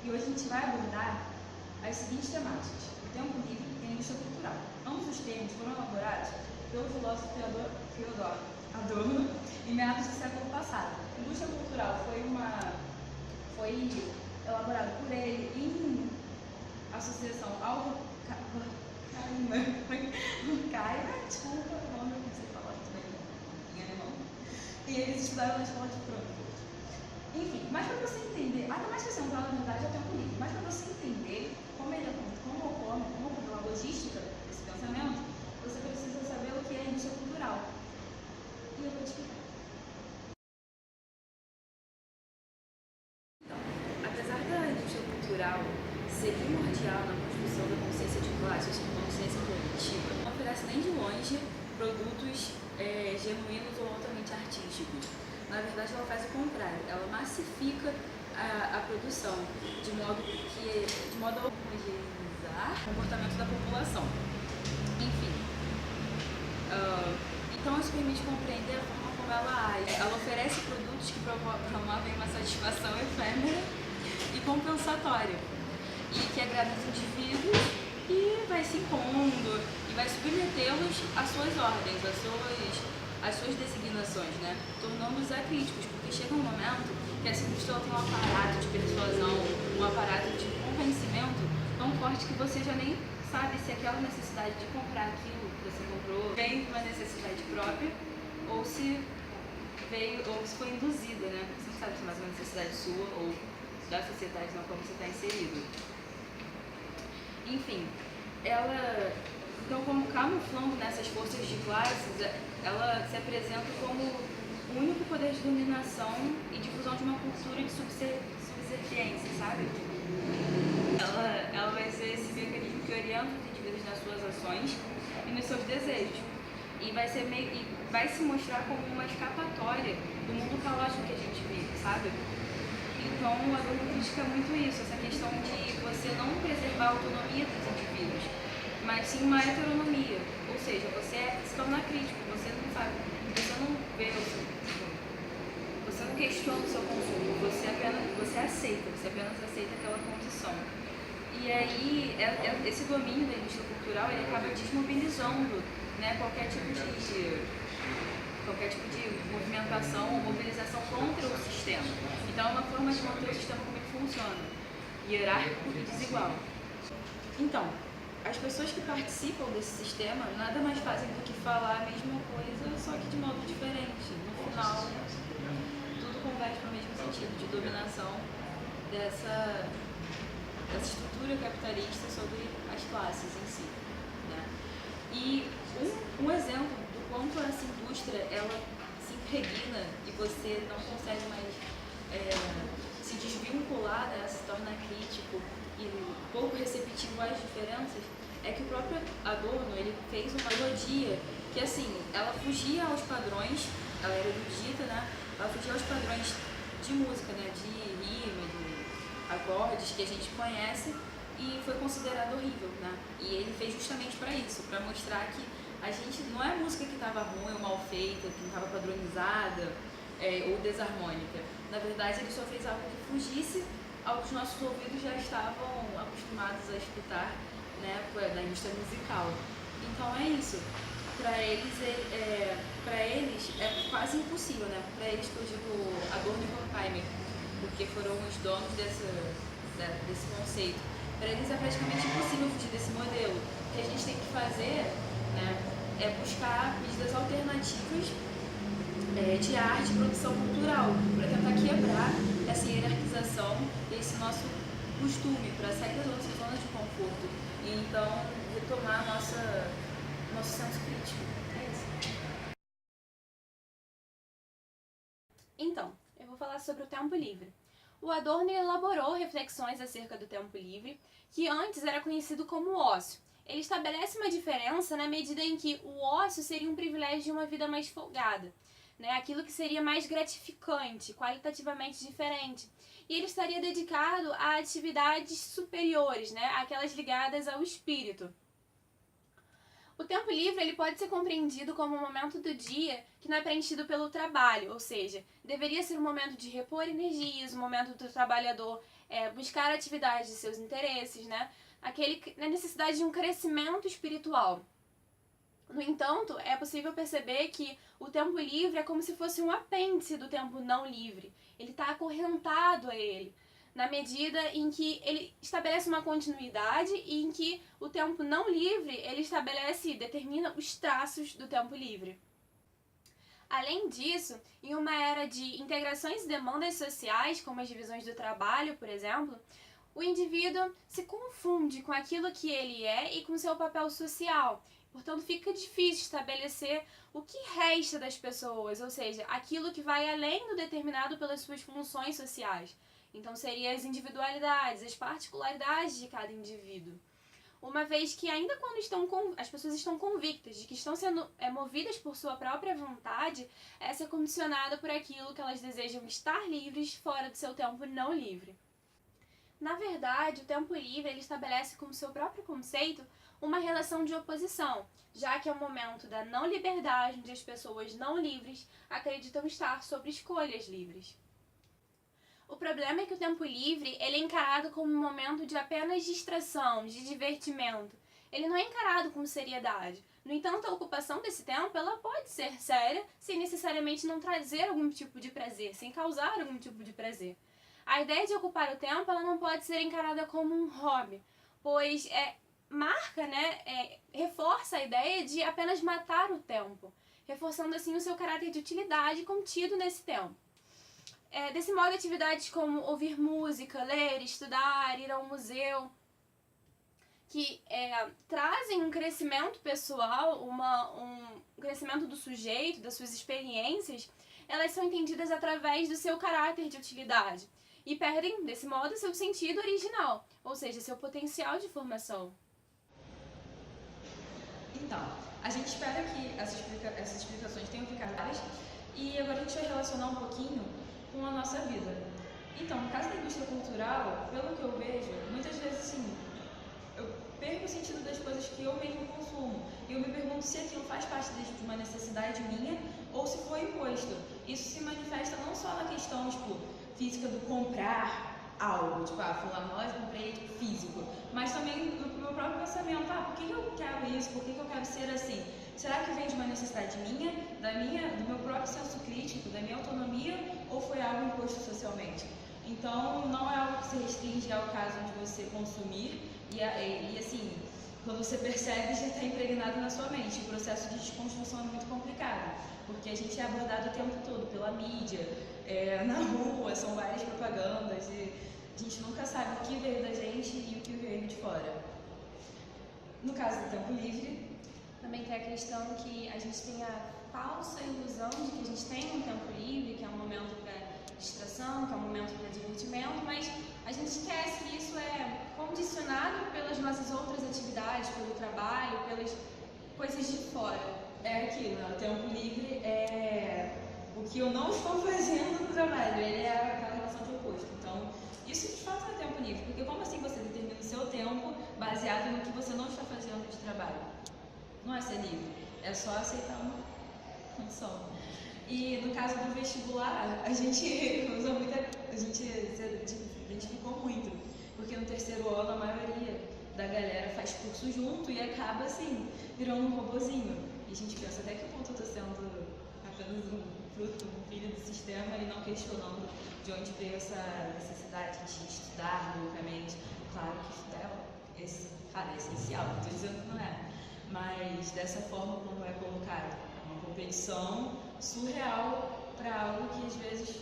E hoje a gente vai abordar as seguintes temáticas: o tempo livre e a indústria cultural. Ambos os termos foram elaborados pelo filósofo Theodor Adorno em meados do século passado. A indústria cultural foi elaborado por ele em associação ao desculpa, o nome eu não sei falar muito bem em alemão. E eles estudaram na escola de Frankfurt. Enfim, mas para você entender, até mais que central na verdade é o tempo livre, mas para você entender como ocorreu a logística desse pensamento, você precisa saber o que é a indústria cultural. E eu vou te explicar. Então, apesar da indústria cultural ser primordial na construção da consciência de classe, ou seja, consciência coletiva, não oferece nem de longe produtos genuínos ou altamente artísticos. Na verdade, ela faz o contrário, ela massifica a produção de modo a homogeneizar o comportamento da população. Enfim, então isso permite compreender a forma como ela age. Ela oferece produtos que promovem uma satisfação efêmera e compensatória, e que agrada os indivíduos e vai se impondo e vai submetê-los às suas ordens, às suas designações, né? Tornando-os acríticos, porque chega um momento que essa indústria tem um aparato de persuasão, um aparato de convencimento tão forte que você já nem sabe se aquela necessidade de comprar aquilo que você comprou vem de uma necessidade própria ou se foi induzida, né? Você não sabe se é mais uma necessidade sua ou da sociedade na qual você está inserido. Enfim, então, como camuflando nessas forças de classes, ela se apresenta como o único poder de dominação e difusão de uma cultura de subserviência, sabe? Ela vai ser esse mecanismo que orienta os indivíduos nas suas ações e nos seus desejos. E vai se mostrar como uma escapatória do mundo caótico que a gente vive, sabe? Então, a Adorno critica muito isso, essa questão de você não preservar a autonomia dos indivíduos, mas sim uma heteronomia, ou seja, você se torna crítico, você não sabe, você não vê, você não questiona o seu consumo, você apenas aceita aquela condição. E aí, esse domínio da indústria cultural, ele acaba desmobilizando, né, qualquer tipo de movimentação ou mobilização contra o sistema. Então, é uma forma de manter o sistema como ele funciona, hierárquico e desigual. Então, as pessoas que participam desse sistema nada mais fazem do que falar a mesma coisa, só que de modo diferente. No final, tudo converge para o mesmo sentido de dominação dessa estrutura capitalista sobre as classes em si, né? E um exemplo do quanto essa indústria ela se impregna e você não consegue mais se desvincular, né, se torna crítico e pouco receptivo às diferenças, é que o próprio Adorno ele fez uma melodia que, assim, ela fugia aos padrões, ela era erudita, né? Ela fugia aos padrões de música, né? De rima, de acordes que a gente conhece, e foi considerado horrível, né? E ele fez justamente para isso, para mostrar que a gente não é a música que estava ruim ou mal feita, que não estava padronizada ou desarmônica. Na verdade, ele só fez algo que fugisse ao que os nossos ouvidos já estavam acostumados a escutar, né, da indústria musical. Então é isso. Para eles é quase impossível, né? Para eles que eu digo Adorno e Horkheimer, porque foram os donos desse conceito. Para eles é praticamente impossível fugir desse modelo. O que a gente tem que fazer, né, é buscar medidas alternativas de arte e produção cultural, para tentar quebrar essa hierarquização, esse nosso costume, para sair das nossas zonas de conforto e então retomar nosso senso crítico. É isso. Então, eu vou falar sobre o tempo livre. O Adorno elaborou reflexões acerca do tempo livre, que antes era conhecido como ócio. Ele estabelece uma diferença na medida em que o ócio seria um privilégio de uma vida mais folgada, né? Aquilo que seria mais gratificante, qualitativamente diferente. E ele estaria dedicado a atividades superiores, né? Aquelas ligadas ao espírito. O tempo livre ele pode ser compreendido como um momento do dia que não é preenchido pelo trabalho, ou seja, deveria ser um momento de repor energias, um momento do trabalhador buscar atividades de seus interesses, né? A necessidade de um crescimento espiritual. No entanto, é possível perceber que o tempo livre é como se fosse um apêndice do tempo não livre. Ele está acorrentado a ele, na medida em que ele estabelece uma continuidade e em que o tempo não livre, ele estabelece e determina os traços do tempo livre. Além disso, em uma era de integrações e demandas sociais, como as divisões do trabalho, por exemplo, o indivíduo se confunde com aquilo que ele é e com seu papel social. Portanto, fica difícil estabelecer o que resta das pessoas, ou seja, aquilo que vai além do determinado pelas suas funções sociais. Então, seriam as individualidades, as particularidades de cada indivíduo. Uma vez que ainda quando as pessoas estão convictas de que estão sendo movidas por sua própria vontade, essa é condicionada por aquilo que elas desejam estar livres fora do seu tempo não livre. Na verdade, o tempo livre ele estabelece como seu próprio conceito uma relação de oposição, já que é o momento da não liberdade onde as pessoas não livres acreditam estar sobre escolhas livres. O problema é que o tempo livre ele é encarado como um momento de apenas distração, de divertimento. Ele não é encarado com seriedade. No entanto, a ocupação desse tempo ela pode ser séria sem necessariamente não trazer algum tipo de prazer, sem causar algum tipo de prazer. A ideia de ocupar o tempo ela não pode ser encarada como um hobby, pois reforça a ideia de apenas matar o tempo, reforçando assim o seu caráter de utilidade contido nesse tempo. Desse modo, atividades como ouvir música, ler, estudar, ir ao museu, que trazem um crescimento pessoal, um crescimento do sujeito, das suas experiências, elas são entendidas através do seu caráter de utilidade e perdem, desse modo, seu sentido original, ou seja, seu potencial de formação. Então, a gente espera que essas explicações tenham ficado claras e agora a gente vai relacionar um pouquinho com a nossa vida. Então, no caso da indústria cultural, pelo que eu vejo, muitas vezes assim, eu perco o sentido das coisas que eu mesmo consumo. E eu me pergunto se aquilo faz parte de uma necessidade minha ou se foi imposto. Isso se manifesta não só na questão, física do comprar algo, fulano, eu comprei físico, mas também no meu próprio pensamento, por que eu quero isso, por que eu quero ser assim? Será que vem de uma necessidade minha, do meu próprio senso crítico, da minha autonomia, ou foi algo imposto socialmente? Então, não é algo que se restringe ao caso de você consumir e assim, quando você percebe, já está impregnado na sua mente. O processo de desconstrução é muito complicado, porque a gente é abordado o tempo todo pela mídia, na rua, são várias propagandas e a gente nunca sabe o que veio da gente e o que veio de fora. No caso do tempo livre, também tem a questão que a gente tem a falsa ilusão de que a gente tem um tempo livre, que é um momento para distração, que é um momento para divertimento, mas a gente esquece que isso é condicionado pelas nossas outras atividades, pelo trabalho, pelas coisas de fora. É aquilo, né? O tempo livre é o que eu não estou fazendo no trabalho, ele é aquela relação de oposto. Então, isso de fato é tempo livre, porque como assim você determina o seu tempo baseado no que você não está fazendo de trabalho? Não é ser livre, é só aceitar uma condição. E no caso do vestibular, a gente usa muita. A gente se identificou muito, porque no terceiro ano a maioria da galera faz curso junto e acaba assim, virando um robozinho. E a gente pensa até que ponto eu estou sendo apenas um fruto, um filho do sistema e não questionando de onde veio essa necessidade de estudar loucamente. Claro que estudar é essencial, não estou dizendo que não é. Mas dessa forma como é colocado, uma competição surreal para algo que às vezes